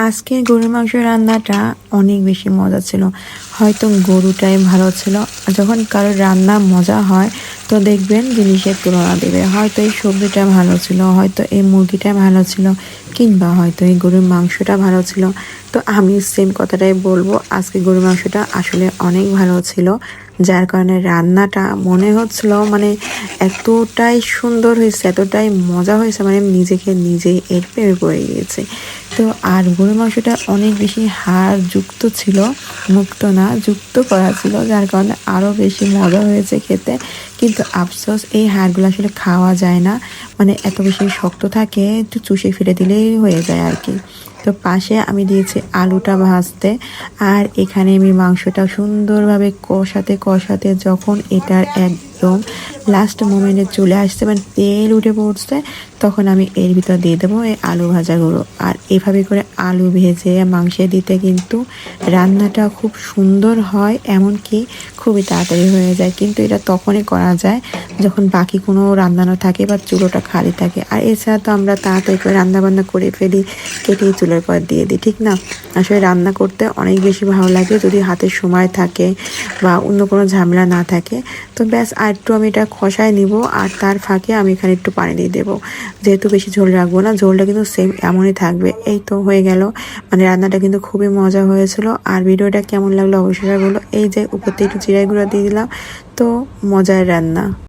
আজকের গরুর মাংস রান্নাটা অনেক বেশি মজা ছিল। হয়তো গরুটাই ভালো ছিল। যখন কারোর রান্না মজা হয় তো দেখবেন জিনিসের তুলনা দেবে। হয়তো এই সবজিটা ভালো ছিল, হয়তো এই মুরগিটা ভালো ছিল, কিংবা হয়তো এই গরুর মাংসটা ভালো ছিল। তো আমি সেম কথাটাই বলবো, আজকে গরুর মাংসটা আসলে অনেক ভালো ছিল, যার কারণে রান্নাটা মনে হচ্ছিল মানে এতটাই সুন্দর হয়েছে, এতটাই মজা হয়েছে, মানে নিজেকে নিজেই এর প্রেমে পড়ে গিয়েছে। তো আর গরুর মাংসটা অনেক বেশি হাড় যুক্ত ছিল, মুক্ত না, যুক্ত করা ছিল, যার কারণে আরও বেশি মজা হয়েছে খেতে। কিন্তু আফসোস এই হাড়গুলো আসলে খাওয়া যায় না, মানে এত বেশি শক্ত থাকে, একটু চুষে ফেলে দিলেই হয়ে যায় আর কি। তো পাশে আমি দিয়েছি আলুটা ভাজতে, আর এখানে আমি মাংসটা সুন্দরভাবে কষাতে কষাতে যখন এটার একদম লাস্ট মোমেন্টে চলে আসছে, মানে তেল উঠে পড়ছে, তখন আমি এর ভিতর দিয়ে দেবো এই আলু ভাজাগুলো। আর এভাবে করে আলু ভেজে মাংসে দিতে কিন্তু রান্নাটা খুব সুন্দর হয়, এমনকি খুবই তাড়াতাড়ি হয়ে যায়। কিন্তু এটা তখনই করা যায় যখন বাকি কোনো রান্না না থাকে বা চুলোটা খালি থাকে। আর এছাড়া তো আমরা তাড়াতাড়ি করে রান্নাবান্না করে ফেলি, কেটেই চুলোর পর দিয়ে দিই, ঠিক না? আসলে রান্না করতে অনেক বেশি ভালো লাগে যদি হাতে সময় থাকে বা অন্য কোনো ঝামেলা না থাকে। তো ব্যাস, আর একটু আমি এটা খসায় নিব, আর তার ফাঁকে আমি এখানে একটু পানি দিয়ে দেবো। যেহেতু বেশি ঝোল রাখবো না, ঝোলটা কিন্তু সেম এমনই থাকবে। এই তো হয়ে গেল, মানে রান্নাটা কিন্তু খুবই মজা হয়েছিল। আর ভিডিওটা কেমন লাগলো অবশ্যই বলো। এই যে উপর থেকে একটু জিরাই গুঁড়া দিয়ে দিলাম, তো মজার রান্না।